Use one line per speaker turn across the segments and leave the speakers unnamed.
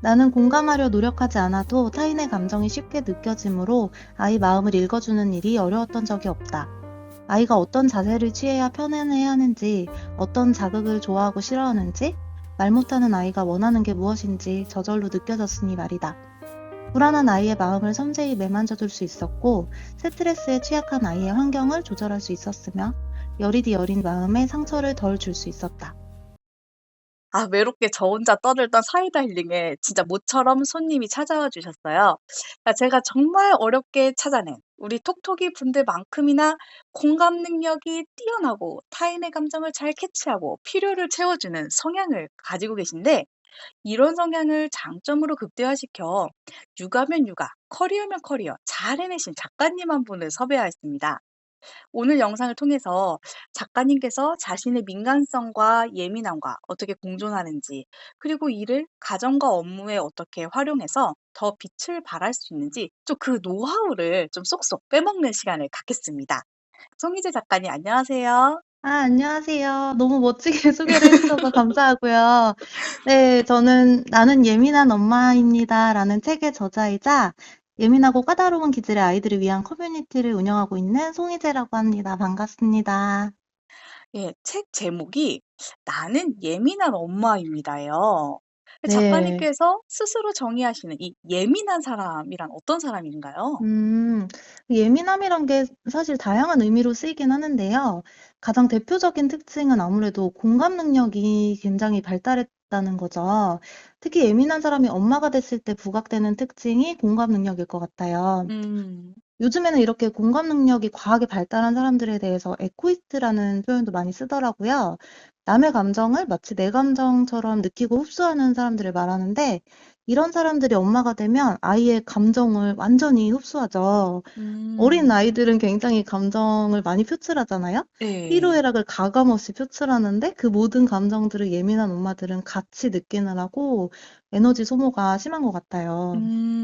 나는 공감하려 노력하지 않아도 타인의 감정이 쉽게 느껴지므로 아이 마음을 읽어주는 일이 어려웠던 적이 없다. 아이가 어떤 자세를 취해야 편안해야 하는지, 어떤 자극을 좋아하고 싫어하는지, 말 못하는 아이가 원하는 게 무엇인지 저절로 느껴졌으니 말이다. 불안한 아이의 마음을 섬세히 매만져줄 수 있었고, 스트레스에 취약한 아이의 환경을 조절할 수 있었으며, 여리디 여린 마음에 상처를 덜 줄 수 있었다.
아, 외롭게 저 혼자 떠들던 사이다 힐링에 진짜 모처럼 손님이 찾아와 주셨어요. 제가 정말 어렵게 찾아낸 우리 톡톡이 분들만큼이나 공감 능력이 뛰어나고 타인의 감정을 잘 캐치하고 필요를 채워주는 성향을 가지고 계신데, 이런 성향을 장점으로 극대화시켜 육아면 육아, 커리어면 커리어 잘 해내신 작가님 한 분을 섭외하였습니다. 오늘 영상을 통해서 작가님께서 자신의 민감성과 예민함과 어떻게 공존하는지, 그리고 이를 가정과 업무에 어떻게 활용해서 더 빛을 발할 수 있는지 좀 그 노하우를 좀 쏙쏙 빼먹는 시간을 갖겠습니다. 송희재 작가님, 안녕하세요.
안녕하세요. 너무 멋지게 소개를 해주셔서 감사하고요. 네, 저는 나는 예민한 엄마입니다. 라는 책의 저자이자 예민하고 까다로운 기질의 아이들을 위한 커뮤니티를 운영하고 있는 송희재라고 합니다. 반갑습니다.
예, 책 제목이 나는 예민한 엄마입니다요.
네.
작가님께서 스스로 정의하시는 이 예민한 사람이란 어떤 사람인가요?
음, 예민함이란 게 사실 다양한 의미로 쓰이긴 하는데요. 가장 대표적인 특징은 아무래도 공감 능력이 굉장히 발달했다는 거죠. 특히 예민한 사람이 엄마가 됐을 때 부각되는 특징이 공감 능력일 것 같아요.
음.
요즘에는 이렇게 공감 능력이 과하게 발달한 사람들에 대해서 에코이스트라는 표현도 많이 쓰더라고요. 남의 감정을 마치 내 감정처럼 느끼고 흡수하는 사람들을 말하는데, 이런 사람들이 엄마가 되면 아이의 감정을 완전히 흡수하죠. 어린
음.
아이들은 굉장히 감정을 많이 표출하잖아요.
예.
희로애락을 가감없이 표출하는데 그 모든 감정들을 예민한 엄마들은 같이 느끼느라고 에너지 소모가 심한 것 같아요.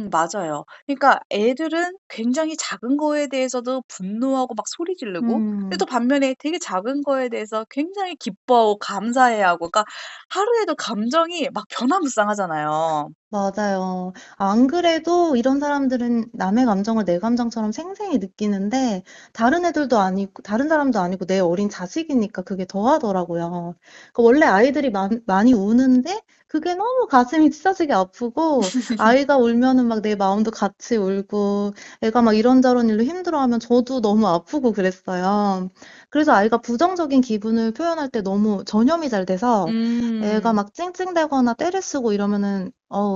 맞아요. 그러니까 애들은 굉장히 작은 거에 대해서도 분노하고 막 소리 지르고, 근데
음.
또 반면에 되게 작은 거에 대해서 굉장해 기뻐하고 감사해하고, 그러니까 하루에도 감정이 막 변화무쌍하잖아요.
맞아요. 안 그래도 이런 사람들은 남의 감정을 내 감정처럼 생생히 느끼는데 다른 애들도 아니고 다른 사람도 아니고 내 어린 자식이니까 그게 더하더라고요. 원래 아이들이 많이 우는데 그게 너무 가슴이 찢어지게 아프고 아이가 울면은 막 내 마음도 같이 울고 애가 막 이런저런 일로 힘들어하면 저도 너무 아프고 그랬어요. 그래서 아이가 부정적인 기분을 표현할 때 너무 전염이 잘 돼서 애가
음.
막 찡찡대거나 떼를 쓰고 이러면은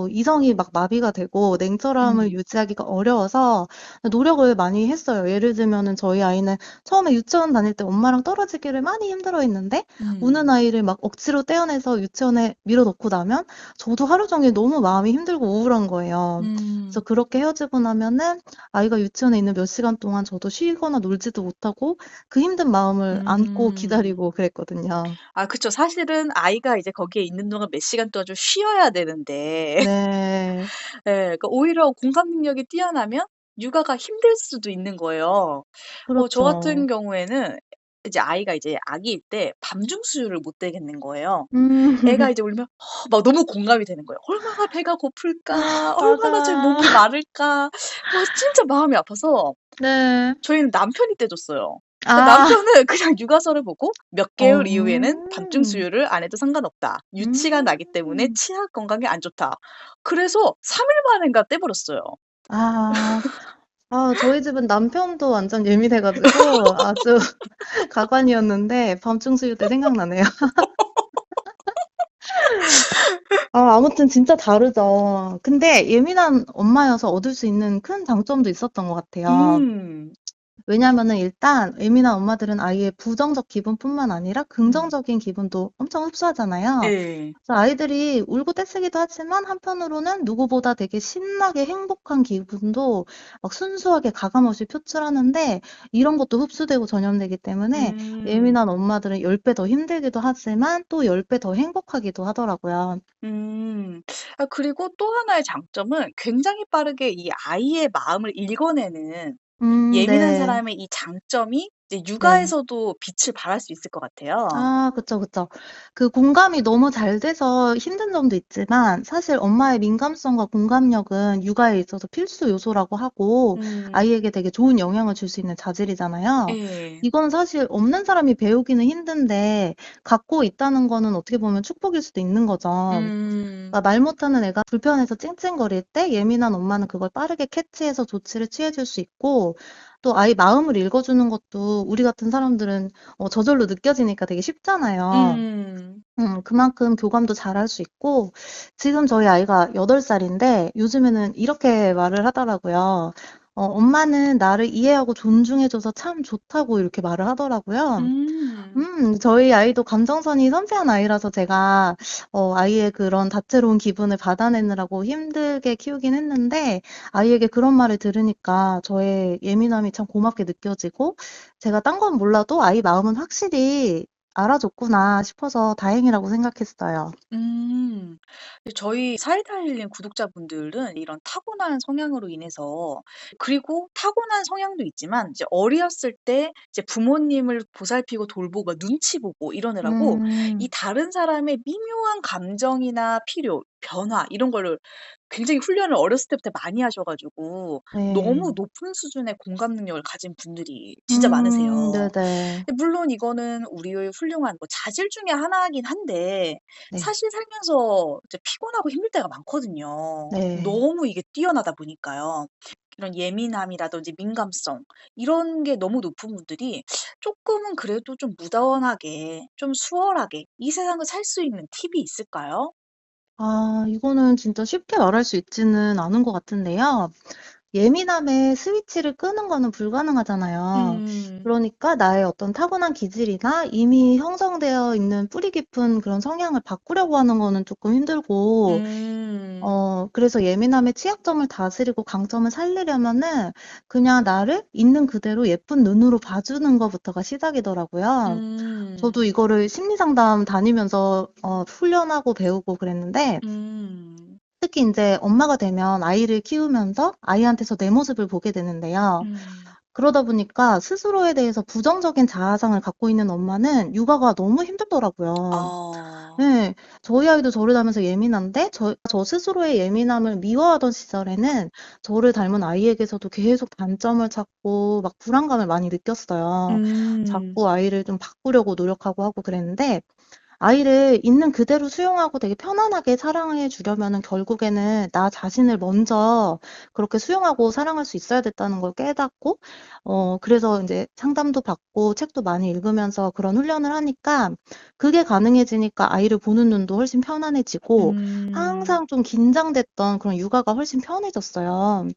이성이 막 마비가 되고 냉철함을
음.
유지하기가 어려워서 노력을 많이 했어요. 예를 들면은 저희 아이는 처음에 유치원 다닐 때 엄마랑 떨어지기를 많이 힘들어했는데 우는
음.
아이를 막 억지로 떼어내서 유치원에 밀어넣고 나면 저도 하루 종일 너무 마음이 힘들고 우울한 거예요. 그래서
음.
그렇게 헤어지고 나면은 아이가 유치원에 있는 몇 시간 동안 저도 쉬거나 놀지도 못하고 그 힘든 마음을 안고
음.
기다리고 그랬거든요.
아, 그쵸. 사실은 아이가 이제 거기에 있는 동안 몇 시간 동안 좀 쉬어야 되는데
네.
예, 그러니까 오히려 공감 능력이 뛰어나면 육아가 힘들 수도 있는 거예요. 저
그렇죠.
같은 경우에는 이제 아이가 이제 아기일 때 밤중 수유를 못 되겠는 거예요.
음.
애가 이제 울면 막 너무 공감이 되는 거예요. '얼마나 배가 고플까? 얼마나 제
맞아.
목이 마를까?' 막 진짜 마음이 아파서
네.
저희는 남편이 떼줬어요. 그러니까
아.
남편은 그냥 육아서를 보고 "몇 개월 이후에는 밤중
음.
수유를 안 해도 상관없다. 유치가 나기 때문에
음.
치아 건강에 안 좋다." 그래서 3일 만인가 떼 버렸어요.
아. 저희 집은 남편도 완전 예민해 가지고 아주 가관이었는데 밤중 수유 때 생각나네요. 아무튼 진짜 다르죠. 근데 예민한 엄마여서 얻을 수 있는 큰 장점도 있었던 것 같아요.
음.
왜냐면은 일단 예민한 엄마들은 아이의 부정적 기분뿐만 아니라
음.
긍정적인 기분도 엄청 흡수하잖아요.
예.
그래서 아이들이 울고 떼쓰기도 하지만 한편으로는 누구보다 되게 신나게 행복한 기분도 막 순수하게 가감없이 표출하는데 이런 것도 흡수되고 전염되기 때문에
음.
예민한 엄마들은 10배 더 힘들기도 하지만 또 10배 더 행복하기도 하더라고요.
음. 아, 그리고 또 하나의 장점은 굉장히 빠르게 이 아이의 마음을 읽어내는 예민한
네.
사람의 이 장점이 이제
네.
육아에서도 빛을 발할 수 있을 것 같아요.
아 그쵸, 그쵸. 그 공감이 너무 잘 돼서 힘든 점도 있지만 사실 엄마의 민감성과 공감력은 육아에 있어서 필수 요소라고 하고
음.
아이에게 되게 좋은 영향을 줄 수 있는 자질이잖아요.
예.
이건 사실 없는 사람이 배우기는 힘든데 갖고 있다는 거는 어떻게 보면 축복일 수도 있는 거죠.
음.
그러니까 말 못하는 애가 불편해서 찡찡거릴 때 예민한 엄마는 그걸 빠르게 캐치해서 조치를 취해줄 수 있고 또 아이 마음을 읽어주는 것도 우리 같은 사람들은 저절로 느껴지니까 되게 쉽잖아요.
음.
그만큼 교감도 잘할 수 있고 지금 저희 아이가 8살인데 요즘에는 이렇게 말을 하더라고요. 엄마는 나를 이해하고 존중해줘서 참 좋다고 이렇게 말을 하더라고요.
음.
저희 아이도 감정선이 섬세한 아이라서 제가 아이의 그런 다채로운 기분을 받아내느라고 힘들게 키우긴 했는데 아이에게 그런 말을 들으니까 저의 예민함이 참 고맙게 느껴지고 제가 딴 건 몰라도 아이 마음은 확실히 알아줬구나 싶어서 다행이라고 생각했어요.
음. 저희 사이다 힐링 구독자분들은 이런 타고난 성향으로 인해서, 그리고 타고난 성향도 있지만 이제 어렸을 때 이제 부모님을 보살피고 돌보고 눈치 보고 이러느라고 이
음.
다른 사람의 미묘한 감정이나 필요, 변화 이런 거를 굉장히 훈련을 어렸을 때부터 많이 하셔 가지고 너무
네.
높은 수준의 공감 능력을 가진 분들이 진짜 많으세요.
네네.
물론 이거는 우리의 훌륭한 뭐 자질 중에 하나이긴 한데
네.
사실 살면서 이제 피곤하고 힘들 때가 많거든요.
네.
너무 이게 뛰어나다 보니까요. 이런 예민함이라든지 민감성 이런 게 너무 높은 분들이 쪼끔은 그래도 좀 무던하게 좀 수월하게 이 세상을 살 수 있는 팁이 있을까요?
아 이거는 진짜 쉽게 말할 수 있지는 않은 것 같은데요. 예민함의 스위치를 끄는 거는 불가능하잖아요.
음.
그러니까 나의 어떤 타고난 기질이나 이미 형성되어 있는 뿌리 깊은 그런 성향을 바꾸려고 하는 거는 조금 힘들고
음.
그래서 예민함의 취약점을 다스리고 강점을 살리려면은 그냥 나를 있는 그대로 예쁜 눈으로 봐주는 것부터가 시작이더라고요.
음.
저도 이거를 심리 상담 다니면서 훈련하고 배우고 그랬는데
음.
특히 인제 엄마가 되면 아이를 키우면서 아이한테서 내 모습을 보게 되는데요.
음.
그러다 보니까 스스로에 대해서 부정적인 자아상을 갖고 있는 엄마는 육아가 너무 힘들더라고요.
아.
예. 저희 아이도 저를 닮아서 예민한데 저 스스로의 예민함을 미워하던 시절에는 저를 닮은 아이에게서도 계속 단점을 찾고 막 불안감을 많이 느꼈어요.
음.
자꾸 아이를 좀 바꾸려고 노력하고 하고 그랬는데 아이를 있는 그대로 수용하고 되게 편안하게 사랑해 주려면은 결국에는 나 자신을 먼저 그렇게 수용하고 사랑할 수 있어야 됐다는 걸 깨닫고 그래서 인제 상담도 받고 책도 많이 읽으면서 그런 훈련을 하니까 그게 가능해지니까 아이를 보는 눈도 훨씬 편안해지고
음.
항상 좀 긴장됐던 그런 육아가 훨씬 편해졌어요.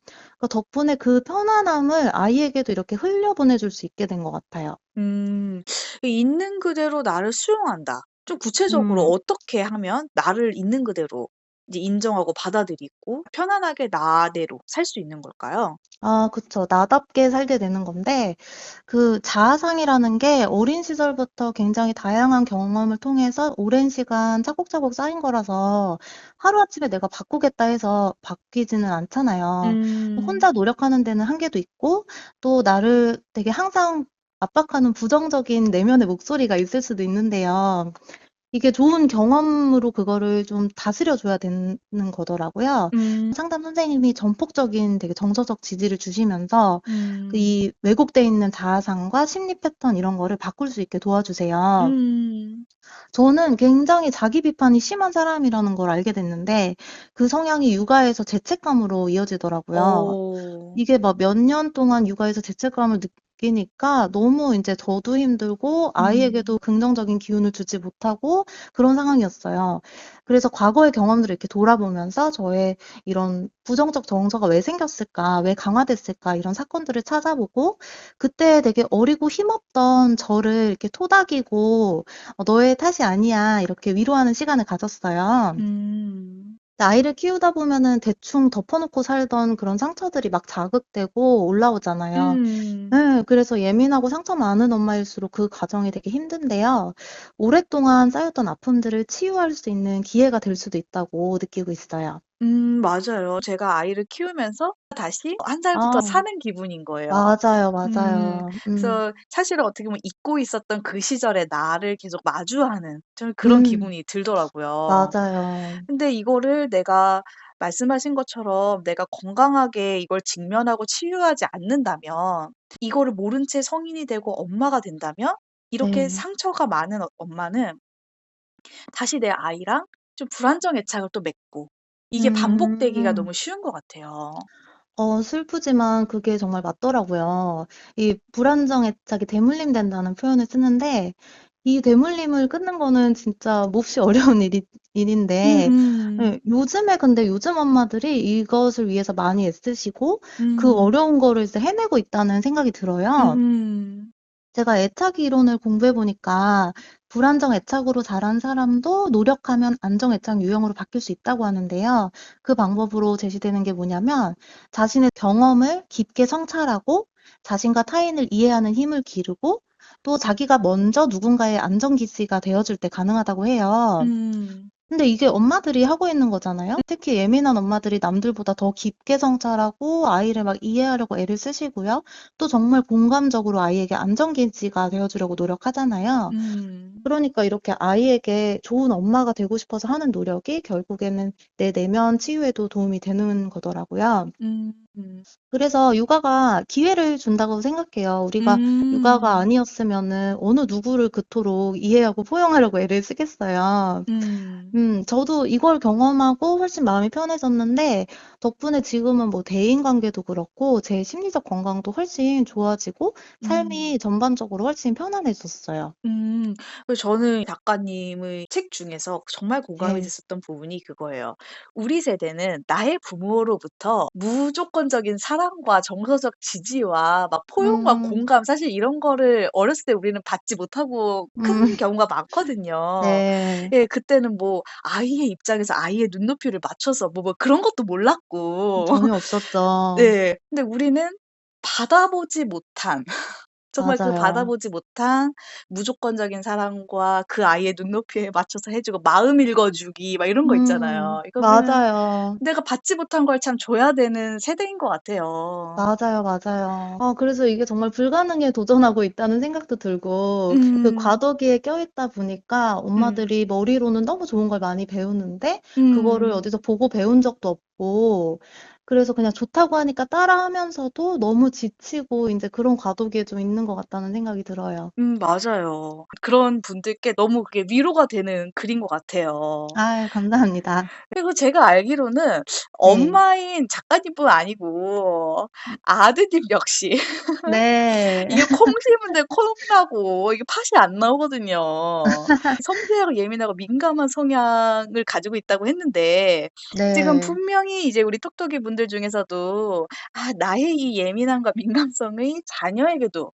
덕분에 그 편안함을 아이에게도 이렇게 흘려보내 줄 수 있게 된 것 같아요.
음. 있는 그대로 나를 수용한다. 좀 구체적으로
음.
어떻게 하면 나를 있는 그대로 이제 인정하고 받아들이고 편안하게 나대로 살 수 있는 걸까요?
아 그쵸. 나답게 살게 되는 건데 그 자아상이라는 게 어린 시절부터 굉장히 다양한 경험을 통해서 오랜 시간 차곡차곡 쌓인 거라서 하루아침에 내가 바꾸겠다 해서 바뀌지는 않잖아요.
음.
혼자 노력하는 데는 한계도 있고 또 나를 되게 항상 압박하는 부정적인 내면의 목소리가 있을 수도 있는데요. 이게 좋은 경험으로 그거를 좀 다스려 줘야 되는 거더라고요.
음.
상담 선생님이 전폭적인 되게 정서적 지지를 주시면서
음.
이 왜곡돼 있는 자아상과 심리 패턴 이런 거를 바꿀 수 있게 도와주세요.
음.
저는 굉장히 자기 비판이 심한 사람이라는 걸 알게 됐는데 그 성향이 육아에서 죄책감으로 이어지더라고요.
어.
이게 막 몇 년 동안 육아에서 죄책감을 느끼니까 너무 인제 저도 힘들고
음.
아이에게도 긍정적인 기운을 주지 못하고 그런 상황이었어요. 그래서 과거의 경험들을 이렇게 돌아보면서 저의 이런 '부정적 정서가 왜 생겼을까? 왜 강화됐을까?' 이런 사건들을 찾아보고 그때 되게 어리고 힘없던 저를 이렇게 토닥이고 "너의 탓이 아니야." 이렇게 위로하는 시간을 가졌어요.
음.
근데 아이를 키우다 보면은 대충 덮어 놓고 살던 그런 상처들이 막 자극되고 올라오잖아요.
음.
예. 그래서 예민하고 상처 많은 엄마일수록 그 과정이 되게 힘든데요. 오랫동안 쌓였던 아픔들을 치유할 수 있는 기회가 될 수도 있다고 느끼고 있어요.
맞아요. 제가 아이를 키우면서 다시 한 살부터
아,
사는 기분인 거예요.
맞아요,
음.
맞아요.
그래서 사실은 어떻게 보면 잊고 있었던 그 시절의 나를 계속 마주하는 좀 그런
음,
기분이 들더라고요.
맞아요.
근데 이거를 내가 말씀하신 것처럼 내가 건강하게 이걸 직면하고 치유하지 않는다면, 이거를 모른 채 성인이 되고 엄마가 된다면, 이렇게
네.
상처가 많은 엄마는 다시 내 아이랑 좀 불안정 애착을 또 맺고, 이게 반복되기가
음.
너무 쉬운 것 같아요.
슬프지만 그게 정말 맞더라고요. 이 불안정 애착이 대물림 된다는 표현을 쓰는데, 이 대물림을 끊는 거는 진짜 몹시 어려운 일인데,
음음.
예, 요즘에 근데 요즘 엄마들이 이것을 위해서 많이 애쓰시고, 그
음.
어려운 거를 이제 해내고 있다는 생각이 들어요.
음.
제가 애착 이론을 공부해 보니까 불안정 애착으로 자란 사람도 노력하면 안정 애착 유형으로 바뀔 수 있다고 하는데요. 그 방법으로 제시되는 게 뭐냐면 자신의 경험을 깊게 성찰하고 자신과 타인을 이해하는 힘을 기르고 또 자기가 먼저 누군가의 안정기지가 되어줄 때 가능하다고 해요.
음.
근데 이게 엄마들이 하고 있는 거잖아요. 특히 예민한 엄마들이 남들보다 더 깊게 성찰하고 아이를 막 이해하려고 애를 쓰시고요. 또 정말 공감적으로 아이에게 안정기지가 되어주려고 노력하잖아요.
음.
그러니까 이렇게 아이에게 좋은 엄마가 되고 싶어서 하는 노력이 결국에는 내 내면 치유에도 도움이 되는 거더라고요.
음. 음.
그래서 육아가 기회를 준다고 생각해요. 우리가 육아가
음.
아니었으면은 어느 누구를 그토록 이해하고 포용하려고 애를 쓰겠어요.
음.
저도 이걸 경험하고 훨씬 마음이 편해졌는데, 덕분에 지금은 뭐 대인관계도 그렇고, 제 심리적 건강도 훨씬 좋아지고,
음.
삶이 전반적으로 훨씬 편안해졌어요.
음. 그래서 저는 작가님의 책 중에서 정말 공감이
네.
됐었던 부분이 그거예요. 우리 세대는 나의 부모로부터 무조건적인 사랑과 정서적 지지와 막 포용과
음,
공감, 사실 이런 거를 어렸을 때 우리는 받지 못하고 큰
음,
경우가 많거든요.
네.
예, 그때는 뭐 아이의 입장에서 아이의 눈높이를 맞춰서 뭐 그런 것도 몰랐고.
전혀 없었죠.
네. 근데 우리는 받아보지 못한, 정말 그
맞아요.
받아보지 못한 무조건적인 사랑과 그 아이의 눈높이에 맞춰서 해 주고 마음 읽어 주기 막 이런 거 있잖아요. 이거 우리는
맞아요.
내가 받지 못한 걸 참 줘야 되는 세대인 것 같아요.
맞아요, 맞아요. 그래서 이게 정말 불가능에 도전하고 있다는 생각도 들고, 그
음.
과도기에 껴있다 보니까
음.
엄마들이 머리로는 너무 좋은 걸 많이 배우는데, 그거를
음.
어디서 보고 배운 적도 없고, 그래서 그냥 좋다고 하니까 따라하면서도 너무 지치고, 이제 그런 과도기에 좀 있는 것 같다는 생각이 들어요.
맞아요. 그런 분들께 너무 그게 위로가 되는 글인 것 같아요.
아유, 감사합니다.
그리고 제가 알기로는
네.
엄마인 작가님뿐 아니고 아드님 역시
네.
이게 콩 심은데 콩나고 이게 팥이 안 나오거든요. 섬세하고 예민하고 민감한 성향을 가지고 있다고 했는데, 지금
네.
분명히 이제 우리 톡톡이 분들 중에서도 나의 이 예민함과 민감성이 자녀에게도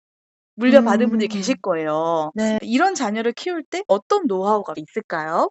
물려받은 분들이 계실
음,
거예요.
네.
이런 자녀를 키울 때 어떤 노하우가 있을까요?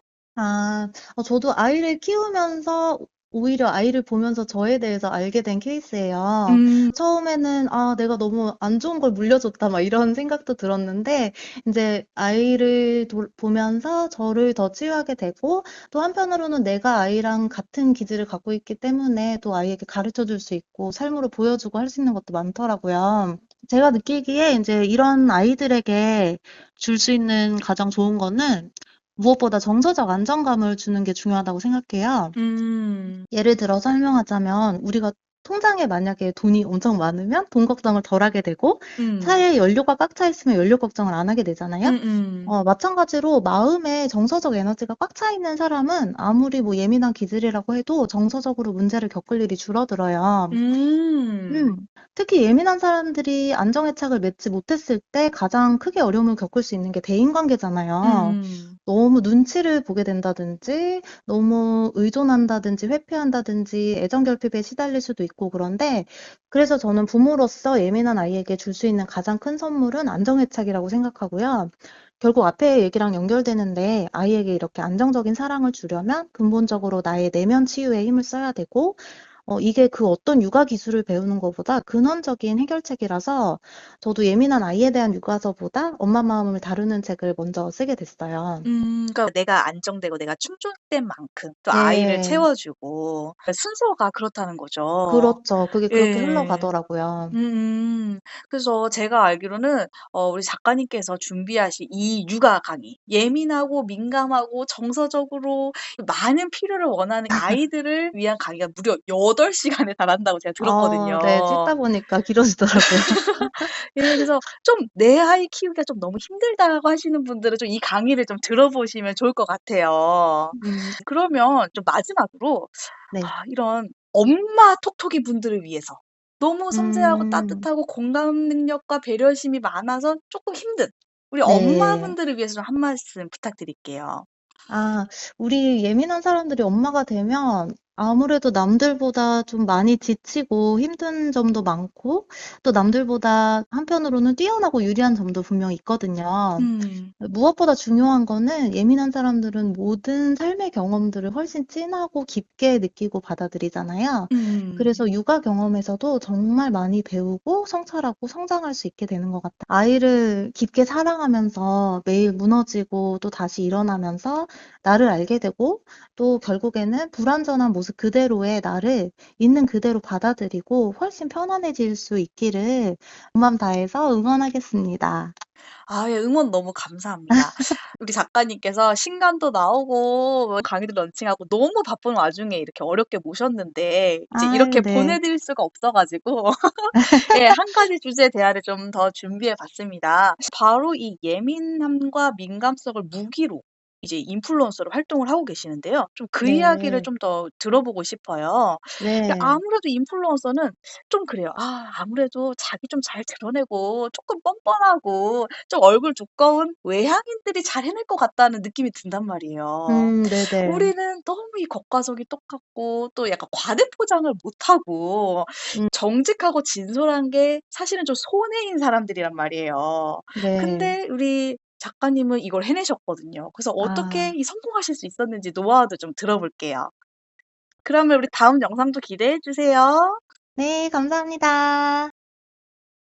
저도 아이를 키우면서 오히려 아이를 보면서 저에 대해서 알게 된 케이스예요.
음.
처음에는 '아 내가 너무 안 좋은 걸 물려줬다.' 막 이런 생각도 들었는데 인제 아이를 보면서 저를 더 치유하게 되고 또 한편으로는 내가 아이랑 같은 기질을 갖고 있기 때문에 또 아이에게 가르쳐 줄 수 있고 삶으로 보여주고 할 수 있는 것도 많더라고요. 제가 느끼기에 인제 이런 아이들에게 줄 수 있는 가장 좋은 거는 무엇보다 정서적 안정감을 주는 게 중요하다고 생각해요.
음.
예를 들어 설명하자면 우리가 통장에 만약에 돈이 엄청 많으면 돈 걱정을 덜 하게 되고
음.
차에 연료가 꽉 차 있으면 연료 걱정을 안 하게 되잖아요.
음음.
마찬가지로 마음에 정서적 에너지가 꽉 차 있는 사람은 아무리 뭐 예민한 기질이라고 해도 정서적으로 문제를 겪을 일이 줄어들어요.
음.
특히 예민한 사람들이 안정애착을 맺지 못했을 때 가장 크게 어려움을 겪을 수 있는 게 대인관계잖아요.
음음.
너무 눈치를 보게 된다든지, 너무 의존한다든지, 회피한다든지, 애정결핍에 시달릴 수도 있고 그런데, 그래서 저는 부모로서 예민한 아이에게 줄 수 있는 가장 큰 선물은 안정애착이라고 생각하고요. 결국 앞에 얘기랑 연결되는데, 아이에게 이렇게 안정적인 사랑을 주려면 근본적으로 나의 내면 치유에 힘을 써야 되고, 이게 그 어떤 육아 기술을 배우는 것보다 근원적인 해결책이라서 저도 예민한 아이에 대한 육아서보다 엄마 마음을 다루는 책을 먼저 쓰게 됐어요.
그러니까 내가 안정되고 내가 충족된 만큼 또 아이를
네.
채워주고 순서가 그렇다는 거죠.
그렇죠. 그게 그렇게
예.
흘러가더라고요.
음음. 그래서 제가 알기로는 우리 작가님께서 준비하신 이 육아 강의, 예민하고 민감하고 정서적으로 많은 필요를 원하는 아이들을 위한 강의가 무려 8시간에 달한다고 제가
네.
들었거든요.
찍다 보니까 길어지더라고요.
예, 그래서 좀 "내 아이 키우기가 좀 너무 힘들다."고 하시는 분들은 좀 이 강의를 좀 들어보시면 좋을 것 같아요.
음.
그러면 좀 마지막으로
네.
이런 엄마 톡톡이 분들을 위해서 너무 섬세하고
음.
따뜻하고 공감 능력과 배려심이 많아서 쪼끔 힘든 우리
네.
엄마분들을 위해서 좀 한 말씀 부탁드릴게요.
아, 우리 예민한 사람들이 엄마가 되면 아무래도 남들보다 좀 많이 지치고 힘든 점도 많고 또 남들보다 한편으로는 뛰어나고 유리한 점도 분명히 있거든요.
음.
무엇보다 중요한 거는 예민한 사람들은 모든 삶의 경험들을 훨씬 진하고 깊게 느끼고 받아들이잖아요.
음.
그래서 육아 경험에서도 정말 많이 배우고 성찰하고 성장할 수 있게 되는 것 같아요. 아이를 깊게 사랑하면서 매일 무너지고 또 다시 일어나면서 나를 알게 되고 또 결국에는 불완전한 모습 그대로의 나를 있는 그대로 받아들이고 훨씬 편안해질 수 있기를 온 마음 다해서 응원하겠습니다.
예, 응원 너무 감사합니다. 우리 작가님께서 신간도 나오고 뭐 강의도 런칭하고 너무 바쁜 와중에 이렇게 어렵게 모셨는데 이제
아유,
이렇게
네.
보내드릴 수가 없어 가지고 예, 한 가지 주제 대화를 좀 더 준비해 봤습니다. 바로 이 예민함과 민감성을 무기로 이제 인플루언서로 활동을 하고 계시는데요. 좀 그 이야기를
네.
좀 더 들어보고 싶어요. 근데
네.
아무래도 인플루언서는 좀 그래요. 아무래도 자기 좀 잘 드러내고 쪼끔 뻔뻔하고 좀 얼굴 두꺼운 외향인들이 잘 해낼 것 같다는 느낌이 든단 말이에요.
네네.
우리는 너무 이 겉과속이 똑같고 또 약간 과대 포장을 못하고
음
정직하고 진솔한 게 사실은 좀 손해인 사람들이란 말이에요.
네.
근데 우리 작가님은 이걸 해내셨거든요. 그래서 어떻게
아.
이 성공하실 수 있었는지 노하우도 좀 들어볼게요. 그러면 우리 다음 영상도 기대해 주세요.
네, 감사합니다.